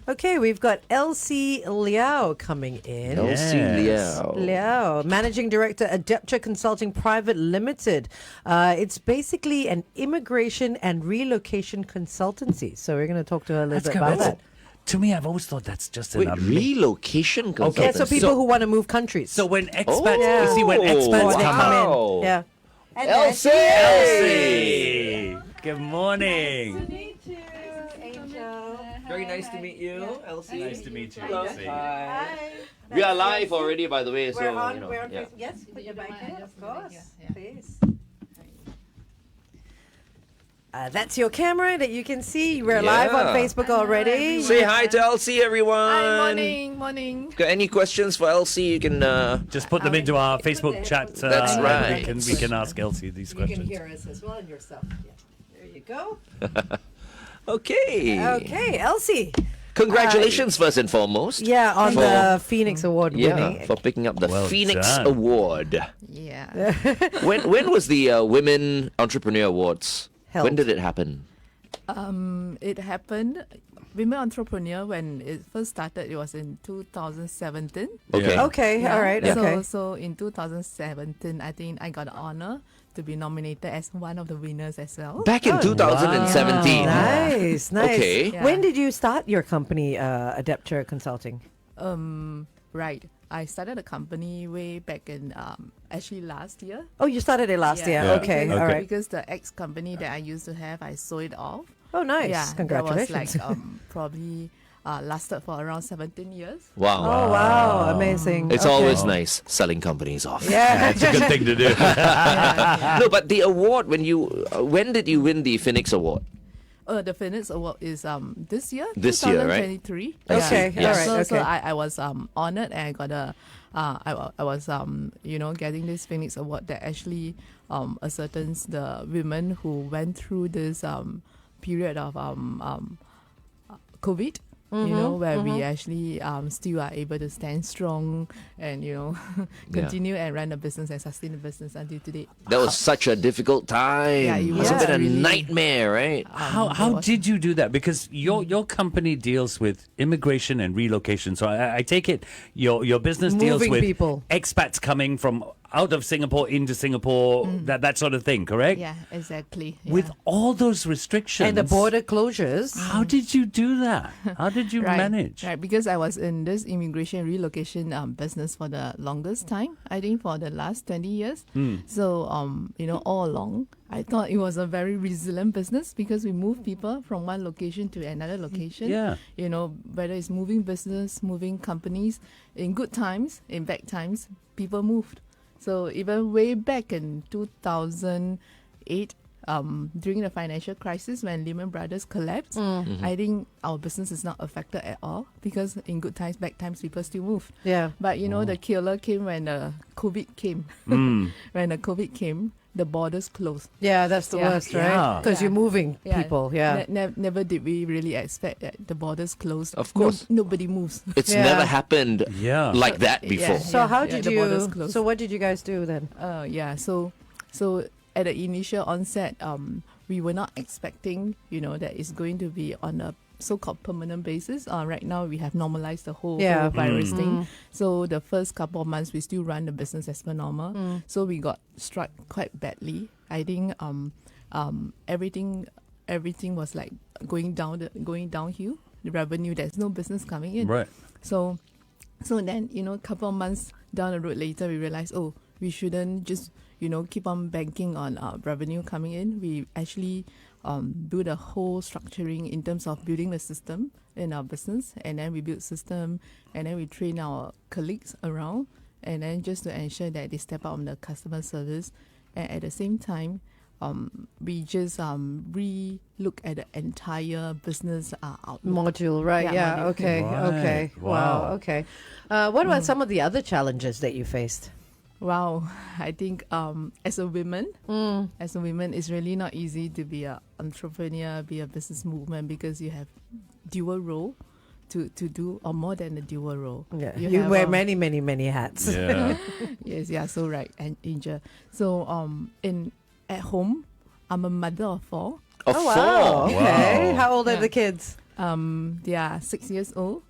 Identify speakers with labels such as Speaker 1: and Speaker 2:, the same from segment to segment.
Speaker 1: Okay, we've got Elsie Liow coming in.
Speaker 2: Elsie Liow.
Speaker 1: Liow, Managing Director, Adeptra Consulting Private Limited. It's basically an immigration and relocation consultancy. So we're going to talk to her a little bit about that.
Speaker 3: To me, I've always thought that's just
Speaker 2: Wait,
Speaker 3: an
Speaker 2: relocation consultancy?
Speaker 1: Yeah, so people who want to move countries.
Speaker 3: So when expats, you see, when expats
Speaker 1: they
Speaker 3: come
Speaker 1: come
Speaker 3: in.
Speaker 1: in. Yeah.
Speaker 2: Elsie!
Speaker 3: Elsie! Good morning.
Speaker 1: Nice to meet you, Angel.
Speaker 2: Very nice to meet you, Elsie.
Speaker 3: Nice to meet you,
Speaker 2: Hello.
Speaker 3: Elsie.
Speaker 2: Hi.
Speaker 1: Hi.
Speaker 2: We are live already, by the way, so,
Speaker 1: We're on,
Speaker 2: you know.
Speaker 1: we're on
Speaker 2: yeah.
Speaker 1: Facebook. Yes, put your mic in, of course. Please. That's your camera that you can see. We're live on
Speaker 2: Yeah.
Speaker 1: Facebook already.
Speaker 2: Say hi to Elsie, everyone.
Speaker 4: Hi, morning.
Speaker 2: Got any questions for Elsie? You can.
Speaker 3: Just put them into our Facebook chat.
Speaker 2: That's
Speaker 3: and
Speaker 2: right.
Speaker 3: We can ask Elsie these
Speaker 1: You can
Speaker 3: questions.
Speaker 1: hear us as well and yourself. Yeah. There you go.
Speaker 2: Okay.
Speaker 1: Okay, Elsie.
Speaker 2: Congratulations, first and foremost.
Speaker 1: Yeah, on
Speaker 2: For-
Speaker 1: the Phoenix Award winning.
Speaker 2: Yeah, for picking up the
Speaker 3: Well
Speaker 2: Phoenix
Speaker 3: done.
Speaker 2: Award.
Speaker 4: Yeah.
Speaker 2: When was the Women Entrepreneur Awards?
Speaker 1: Held.
Speaker 2: When did it happen?
Speaker 4: It happened, Women Entrepreneur, when it first started, it was in 2017.
Speaker 2: Okay.
Speaker 3: Yeah.
Speaker 1: Okay,
Speaker 4: Yeah.
Speaker 1: all right, okay.
Speaker 4: So in 2017, I think I got the honor to be nominated as one of the winners as well.
Speaker 2: Back in 2017.
Speaker 1: Nice, nice.
Speaker 2: Okay.
Speaker 4: Yeah.
Speaker 1: When did you start your company, Adeptra Consulting?
Speaker 4: Right. I started a company way back in actually last year.
Speaker 1: Oh, you started it last year.
Speaker 3: Yeah.
Speaker 1: Okay,
Speaker 4: Because,
Speaker 1: all right.
Speaker 4: Because the ex-company that I used to have, I sold it off.
Speaker 1: Oh, nice.
Speaker 4: Yeah,
Speaker 1: Congratulations.
Speaker 4: that was like probably lasted for around 17 years.
Speaker 2: Wow.
Speaker 1: Oh, wow. Amazing.
Speaker 2: It's
Speaker 1: Okay.
Speaker 2: always nice selling companies off.
Speaker 1: Yeah.
Speaker 3: That's a good thing to do.
Speaker 2: No, but the award, when did you win the Phoenix Award?
Speaker 4: The Phoenix Award is this year.
Speaker 2: This year, right?
Speaker 4: 2023.
Speaker 1: Okay,
Speaker 2: Yes.
Speaker 1: all right,
Speaker 4: So,
Speaker 1: okay.
Speaker 4: I was honored and I got a I was getting this Phoenix Award that actually ascertains the women who went through this period of COVID. Where we actually still are able to stand strong and continue and run a business and sustain the business until today.
Speaker 2: That was such a difficult time.
Speaker 4: Yeah, it
Speaker 2: Must have
Speaker 4: was
Speaker 2: been a
Speaker 4: really-
Speaker 2: nightmare, right?
Speaker 3: How did you do that? Because your company deals with immigration and relocation. So I take it your business deals
Speaker 1: Moving
Speaker 3: with
Speaker 1: people.
Speaker 3: expats coming from out of Singapore into Singapore, that sort of thing, correct?
Speaker 4: Yeah, exactly. Yeah.
Speaker 3: With all those restrictions.
Speaker 1: And the border closures.
Speaker 3: How did you do that? How did you manage?
Speaker 4: Right, because I was in this immigration relocation business for the longest time. I think for the last 20 years. So all along, I thought it was a very resilient business because we move people from one location to another location.
Speaker 3: Yeah.
Speaker 4: Whether it's moving business, moving companies, in good times, in bad times, people moved. So even way back in 2008, during the financial crisis when Lehman Brothers collapsed, I think our business is not affected at all because in good times, bad times, people still move.
Speaker 1: Yeah.
Speaker 4: But the killer came when the COVID came. When the COVID came, the borders closed.
Speaker 1: Yeah, that's the
Speaker 4: Yeah.
Speaker 1: worst, right?
Speaker 3: Yeah.
Speaker 1: Because you're moving people. Yeah.
Speaker 4: Never did we really expect that the borders closed.
Speaker 2: Of course.
Speaker 4: Nobody moves.
Speaker 2: It's
Speaker 1: Yeah.
Speaker 2: never happened
Speaker 3: Yeah.
Speaker 2: like that
Speaker 4: Yeah.
Speaker 2: before.
Speaker 1: So how did
Speaker 4: the borders
Speaker 1: you?
Speaker 4: closed.
Speaker 1: So what did you guys do then?
Speaker 4: So at the initial onset, we were not expecting, that it's going to be on a so-called permanent basis. Right now, we have normalized the whole virus thing. So the first couple of months, we still run the business as per normal. So we got struck quite badly. I think everything was like going downhill. The revenue, there's no business coming in.
Speaker 3: Right.
Speaker 4: So then, a couple of months down the road later, we realized, we shouldn't just, keep on banking on revenue coming in. We actually do the whole structuring in terms of building the system in our business. And then we build system and then we train our colleagues around. And then just to ensure that they step up on the customer service. And at the same time, we just re-look at the entire business outlook.
Speaker 1: Module, right? Yeah.
Speaker 4: module.
Speaker 1: Okay.
Speaker 3: Right.
Speaker 1: Okay. Wow.
Speaker 3: Wow.
Speaker 1: Okay. What about some of the other challenges that you faced?
Speaker 4: Wow, I think as a woman, it's really not easy to be an entrepreneur, be a business woman because you have dual role to do, or more than a dual role.
Speaker 1: Yeah. You
Speaker 4: have,
Speaker 1: wear many hats.
Speaker 3: Yeah.
Speaker 4: Yes, yeah, so right, and Angel. So at home, I'm a mother of 4.
Speaker 2: Of
Speaker 1: Oh wow.
Speaker 2: four.
Speaker 1: Okay.
Speaker 3: Wow.
Speaker 1: How old are
Speaker 4: Yeah.
Speaker 1: the kids?
Speaker 4: They are 6 years old,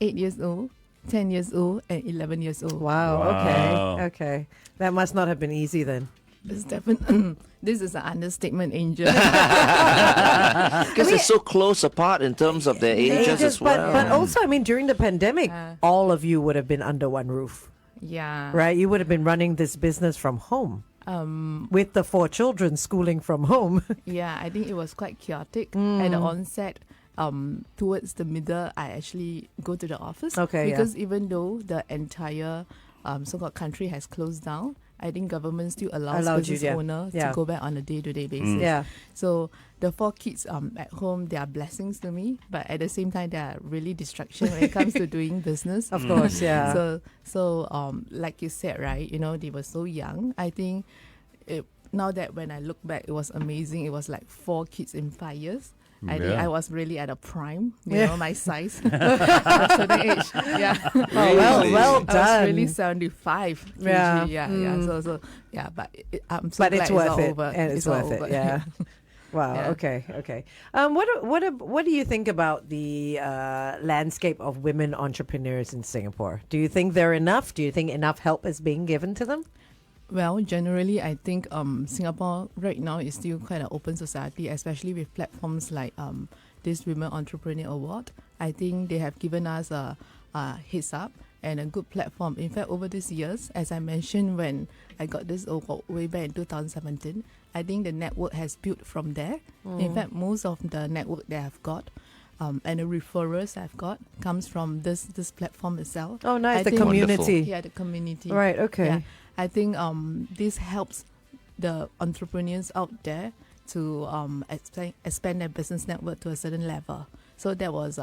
Speaker 4: 8 years old, 10 years old, and 11 years old.
Speaker 1: Wow.
Speaker 3: Wow.
Speaker 1: Okay. That must not have been easy then.
Speaker 4: It's definitely this is an understatement, Angel.
Speaker 2: Because they're so close apart in terms of their ages as well.
Speaker 1: But also, I mean, during the pandemic,
Speaker 4: Uh.
Speaker 1: all of you would have been under one roof,
Speaker 4: Yeah.
Speaker 1: right? You would have been running this business from home with the 4 children schooling from home.
Speaker 4: Yeah, I think it was quite chaotic at the onset. Towards the middle, I actually go to the office.
Speaker 1: Okay, yeah.
Speaker 4: Because even though the entire so-called country has closed down, I think government still allows
Speaker 1: Allowed you,
Speaker 4: business
Speaker 1: yeah.
Speaker 4: owners
Speaker 1: Yeah.
Speaker 4: to go back on a day-to-day basis.
Speaker 1: Yeah.
Speaker 4: So the 4 kids at home, they are blessings to me, but at the same time, they are really distraction when it comes to doing business.
Speaker 1: Of course, yeah.
Speaker 4: So like you said, right? You know, they were so young. I think now that when I look back, it was amazing. It was like 4 kids in 5 years. I think
Speaker 3: Yeah.
Speaker 4: I was really at a prime, you know, my size at a certain age. Yeah.
Speaker 1: Oh, well
Speaker 4: I was
Speaker 1: done.
Speaker 4: really 75 kg.
Speaker 1: Yeah.
Speaker 4: Yeah. So yeah, but I'm so
Speaker 1: But
Speaker 4: glad
Speaker 1: it's worth
Speaker 4: all
Speaker 1: it,
Speaker 4: over.
Speaker 1: and it's
Speaker 4: all
Speaker 1: worth it.
Speaker 4: over.
Speaker 1: Yeah. Wow.
Speaker 4: Yeah.
Speaker 1: Okay. What do you think about the landscape of women entrepreneurs in Singapore? Do you think they're enough? Do you think enough help is being given to them?
Speaker 4: Well, generally, I think Singapore right now is still quite an open society, especially with platforms like this Women Entrepreneur Award. I think they have given us a heads up and a good platform. In fact, over these years, as I mentioned when I got this award way back in 2017, I think the network has built from there. In fact, most of the network that I've got and the referrals I've got comes from this platform itself.
Speaker 1: Oh, nice.
Speaker 4: I
Speaker 1: The
Speaker 4: think-
Speaker 1: community.
Speaker 4: Yeah, the community.
Speaker 1: Right. Okay.
Speaker 4: Yeah, I think this helps the entrepreneurs out there to expand their business network to a certain level. So that was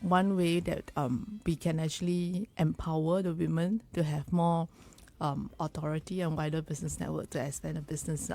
Speaker 4: one way that we can actually empower the women to have more authority and wider business network to expand the business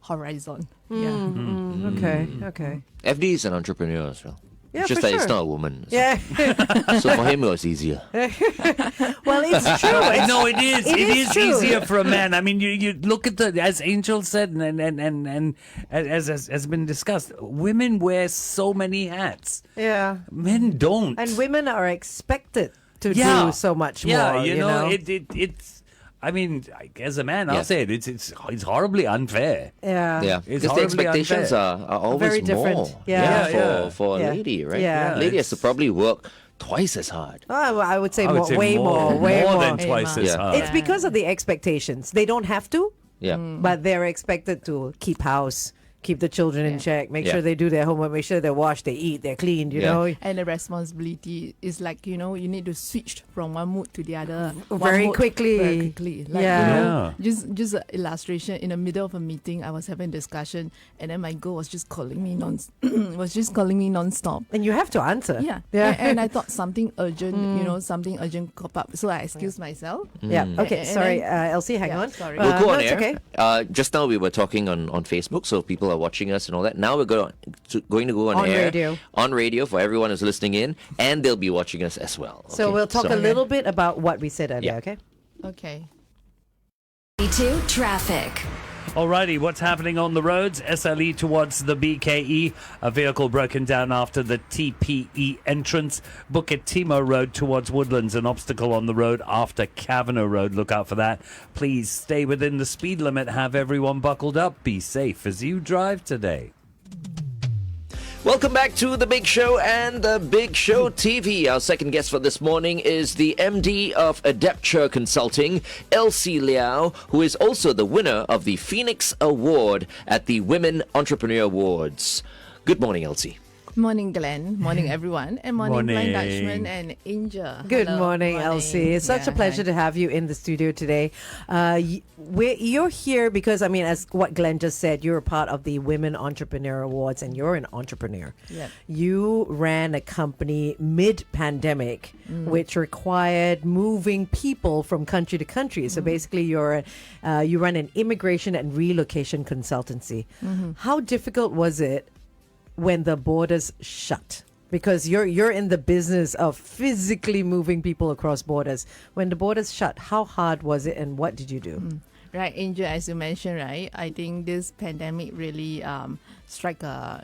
Speaker 4: horizon. Yeah.
Speaker 1: Okay.
Speaker 2: FD is an entrepreneur as well.
Speaker 1: Yeah,
Speaker 2: It's just
Speaker 1: for
Speaker 2: that it's
Speaker 1: sure.
Speaker 2: not a woman. So,
Speaker 1: Yeah.
Speaker 2: so for him, it was easier.
Speaker 1: Well, it's true.
Speaker 3: No, it is.
Speaker 1: It
Speaker 3: It
Speaker 1: is
Speaker 3: is
Speaker 1: true.
Speaker 3: easier for a man. I mean, you look at as Angel said, and as has been discussed, women wear so many hats.
Speaker 1: Yeah.
Speaker 3: Men don't.
Speaker 1: And women are expected to
Speaker 3: Yeah.
Speaker 1: do so much
Speaker 3: Yeah,
Speaker 1: more.
Speaker 3: you know, it's. I mean, as a man,
Speaker 2: Yeah.
Speaker 3: I'll say it. It's horribly unfair.
Speaker 1: Yeah.
Speaker 2: Yeah,
Speaker 3: It's
Speaker 2: because the
Speaker 3: horribly
Speaker 2: expectations
Speaker 3: unfair.
Speaker 2: are always
Speaker 1: Very different.
Speaker 2: more.
Speaker 1: Yeah.
Speaker 3: Yeah.
Speaker 2: for
Speaker 1: Yeah.
Speaker 2: a lady, right?
Speaker 1: Yeah.
Speaker 2: A lady has to probably work twice as hard.
Speaker 1: Oh, well, I would say,
Speaker 3: I would say
Speaker 1: way more. Way more.
Speaker 3: than twice as
Speaker 2: Yeah.
Speaker 3: hard.
Speaker 1: It's because of the expectations. They don't have to,
Speaker 2: Yeah.
Speaker 1: but they're expected to keep house, keep the children in check, make
Speaker 2: Yeah.
Speaker 1: sure they do their homework, make sure they wash, they eat, they're clean, you
Speaker 2: Yeah.
Speaker 1: know.
Speaker 4: And the responsibility is like, you know, you need to switch from one mood to the other one
Speaker 1: Very
Speaker 4: mood
Speaker 1: quickly.
Speaker 4: Very quickly. Like,
Speaker 1: Yeah.
Speaker 4: you know, just an illustration. In the middle of a meeting, I was having a discussion, and then my girl was just calling me non-stop.
Speaker 1: And you have to answer.
Speaker 4: Yeah.
Speaker 1: Yeah.
Speaker 4: And I thought something urgent, you know, something urgent crop up. So I excused myself.
Speaker 1: Yeah. Okay.
Speaker 4: And
Speaker 1: Sorry,
Speaker 4: then-
Speaker 1: Elsie, hang
Speaker 4: Yeah,
Speaker 1: on.
Speaker 4: sorry.
Speaker 2: We'll go
Speaker 1: no,
Speaker 2: on
Speaker 1: it's
Speaker 2: air.
Speaker 1: okay.
Speaker 2: Just now we were talking on Facebook, so people are watching us and all that. Now we're going to go on
Speaker 1: On
Speaker 2: air.
Speaker 1: radio.
Speaker 2: On radio for everyone who's listening in, and they'll be watching us as well.
Speaker 1: So
Speaker 2: okay?
Speaker 1: we'll talk a little bit about what we said earlier,
Speaker 2: Yeah.
Speaker 1: okay?
Speaker 4: Okay.
Speaker 5: 92 traffic.
Speaker 3: Alrighty, what's happening on the roads? SLE towards the BKE. A vehicle broken down after the TPE entrance. Bukit Timah Road towards Woodlands. An obstacle on the road after Kavanagh Road. Look out for that. Please stay within the speed limit. Have everyone buckled up. Be safe as you drive today.
Speaker 2: Welcome back to The Big Show and The Big Show TV. Our second guest for this morning is the MD of Adepture Consulting, Elsie Liow, who is also the winner of the Phoenix Award at the Women Entrepreneur Awards. Good morning, Elsie.
Speaker 4: Morning, Glenn. Morning, everyone. And morning, Blind
Speaker 3: Morning.
Speaker 4: Dutchman and Angel.
Speaker 1: Good
Speaker 4: Hello.
Speaker 1: morning, Elsie. It's such a
Speaker 4: Yeah,
Speaker 1: pleasure
Speaker 4: hi.
Speaker 1: to have you in the studio today. You're here because, I mean, as what Glenn just said, you're a part of the Women Entrepreneur Awards and you're an entrepreneur.
Speaker 4: Yep.
Speaker 1: You ran a company mid-pandemic which required moving people from country to country. So basically, you run an immigration and relocation consultancy. How difficult was it when the borders shut? Because you're in the business of physically moving people across borders. When the borders shut, how hard was it and what did you do?
Speaker 4: Right, Angel, as you mentioned, right? I think this pandemic really struck a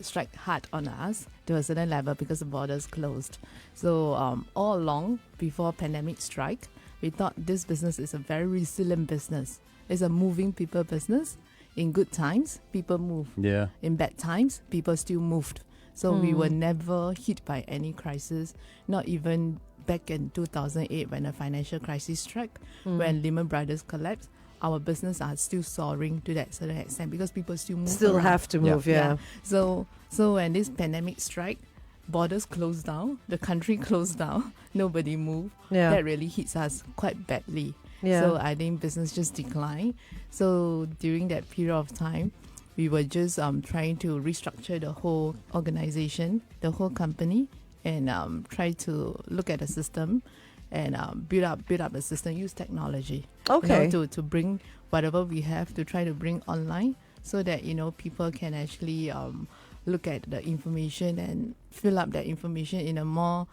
Speaker 4: strike hard on us to a certain level because the borders closed. So all along before pandemic strike, we thought this business is a very resilient business. It's a moving people business. In good times, people move.
Speaker 3: Yeah.
Speaker 4: In bad times, people still moved. So we were never hit by any crisis, not even back in 2008 when the financial crisis struck, when Lehman Brothers collapsed. Our business are still soaring to that certain extent because people still move.
Speaker 1: Still
Speaker 4: around.
Speaker 1: have to move, yeah.
Speaker 4: So when this pandemic strike, borders closed down, the country closed down, nobody moved.
Speaker 1: Yeah.
Speaker 4: That really hits us quite badly.
Speaker 1: Yeah.
Speaker 4: So I think business just declined. So during that period of time, we were just trying to restructure the whole organization, the whole company, and try to look at the system and build up the system, use technology.
Speaker 1: Okay.
Speaker 4: To bring whatever we have to try to bring online so that, people can actually look at the information and fill up that information in a more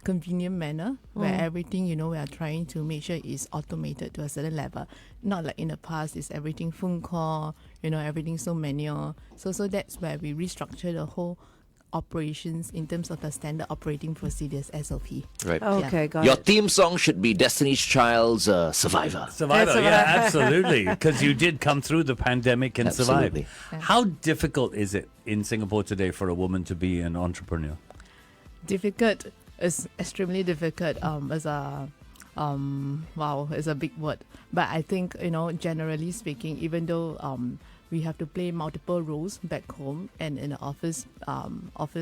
Speaker 4: convenient manner where everything, we are trying to make sure is automated to a certain level. Not like in the past, it's everything phone call, everything so manual. So that's where we restructure the whole operations in terms of the standard operating procedures, SOP.
Speaker 2: Right.
Speaker 1: Okay, got
Speaker 2: Your
Speaker 1: it.
Speaker 2: theme song should be Destiny's Child's Survivor.
Speaker 3: Survivor, yeah, absolutely. Because you did come through the pandemic and
Speaker 2: Absolutely.
Speaker 3: survive. How difficult is it in Singapore today for a woman to be an entrepreneur?
Speaker 4: Difficult is extremely difficult. It's a big word. But I think, generally speaking, even though we have to play multiple roles back home and in the office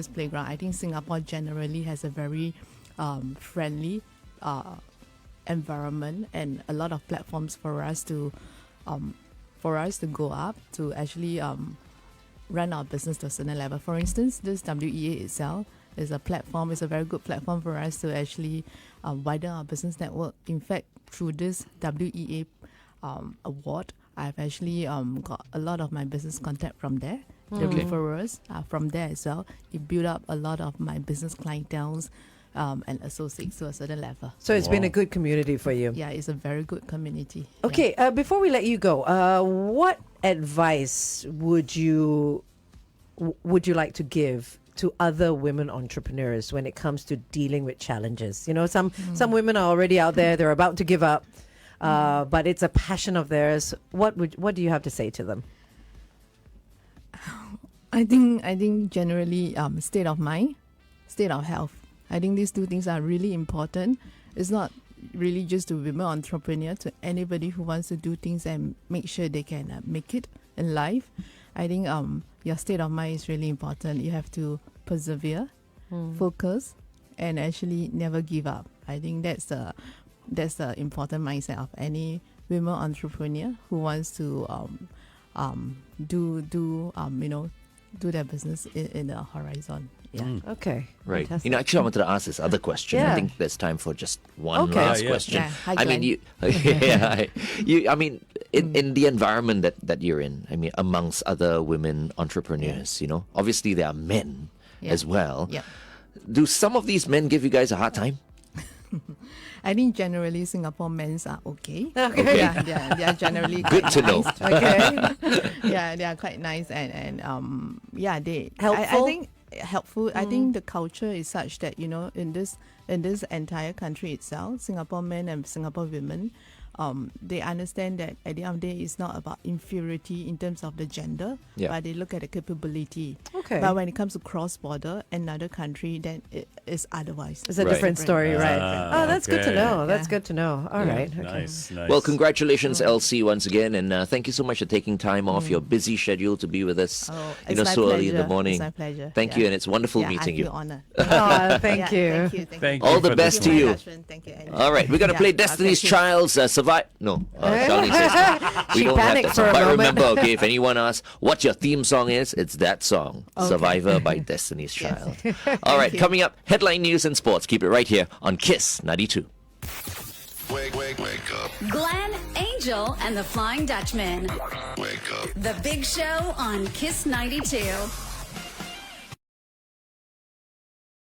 Speaker 4: playground, I think Singapore generally has a very friendly environment and a lot of platforms for us to go up to actually run our business to a certain level. For instance, this WEA itself is a platform. It's a very good platform for us to actually widen our business network. In fact, through this WEA award, I've actually got a lot of my business contact from there. The referrals are from there as well. It built up a lot of my business clientele and associates to a certain level.
Speaker 1: So it's been a good community for you.
Speaker 4: Yeah, it's a very good community.
Speaker 1: Okay, before we let you go, what advice would you like to give to other women entrepreneurs when it comes to dealing with challenges? Some women are already out there; they're about to give up, but it's a passion of theirs. What do you have to say to them?
Speaker 4: I think generally state of mind, state of health. I think these two things are really important. It's not really just to women entrepreneurs, to anybody who wants to do things and make sure they can make it in life. I think your state of mind is really important. You have to persevere, focus, and actually never give up. I think that's the important mindset of any women entrepreneur who wants to do their business in the horizon. Yeah.
Speaker 1: Okay.
Speaker 2: Right.
Speaker 1: Fantastic.
Speaker 2: Actually, I wanted to ask this other question.
Speaker 1: Yeah.
Speaker 2: I think there's time for just one
Speaker 1: Okay.
Speaker 2: last
Speaker 3: Yeah.
Speaker 2: question.
Speaker 4: Yeah. Hi,
Speaker 2: I mean,
Speaker 4: Glenn.
Speaker 2: in the environment that you're in, amongst other women entrepreneurs, obviously there are men as well.
Speaker 4: Yeah.
Speaker 2: Do some of these men give you guys a hard time?
Speaker 4: I think generally Singapore men are okay.
Speaker 2: Okay.
Speaker 4: Yeah, they are generally
Speaker 2: Good
Speaker 4: quite
Speaker 2: to know.
Speaker 4: nice.
Speaker 1: Okay.
Speaker 4: Yeah, they are quite nice and they
Speaker 1: Helpful?
Speaker 4: I think helpful. I think the culture is such that in this entire country itself, Singapore men and Singapore women, they understand that at the end of the day, it's not about inferiority in terms of the gender, but they look at the capability.
Speaker 1: Okay.
Speaker 4: But when it comes to cross-border, another country, then it is otherwise.
Speaker 1: It's a
Speaker 2: Right.
Speaker 1: different story, right? Oh, that's good to
Speaker 3: okay.
Speaker 1: know. That's
Speaker 4: Yeah.
Speaker 1: good to know. All right. Okay.
Speaker 3: Nice.
Speaker 2: Well, congratulations, Elsie, once again, and thank you so much for taking time off your busy schedule to be with us.
Speaker 4: Oh, it's my
Speaker 2: so early in the
Speaker 4: pleasure.
Speaker 2: morning.
Speaker 4: It's my pleasure.
Speaker 2: Thank you,
Speaker 4: Yeah.
Speaker 2: and it's wonderful
Speaker 4: Yeah,
Speaker 2: meeting
Speaker 4: I
Speaker 2: you.
Speaker 4: feel honored.
Speaker 1: Oh, thank
Speaker 4: Yeah,
Speaker 1: you.
Speaker 3: Thank
Speaker 2: All
Speaker 3: you
Speaker 2: the
Speaker 3: for
Speaker 2: best
Speaker 3: this
Speaker 2: to
Speaker 4: Thank
Speaker 2: you.
Speaker 4: you, Ashwin. Thank you, Annie.
Speaker 2: All right, we're gonna play
Speaker 4: Yeah,
Speaker 2: Destiny's
Speaker 4: thank you.
Speaker 2: Child's Survive. No, Charlie says we
Speaker 1: She
Speaker 2: don't have
Speaker 1: panicked
Speaker 2: that
Speaker 1: for
Speaker 2: song.
Speaker 1: a
Speaker 2: But
Speaker 1: moment.
Speaker 2: remember, okay, if anyone asks what your theme song is, it's that song,
Speaker 4: Okay.
Speaker 2: Survivor by Destiny's Child. All right,
Speaker 4: you.
Speaker 2: coming up, headline news and sports. Keep it right here on Kiss 92.
Speaker 6: Wake up,
Speaker 5: Glenn, Angel, and the Flying Dutchman.
Speaker 6: wake up.
Speaker 5: The Big Show on Kiss 92.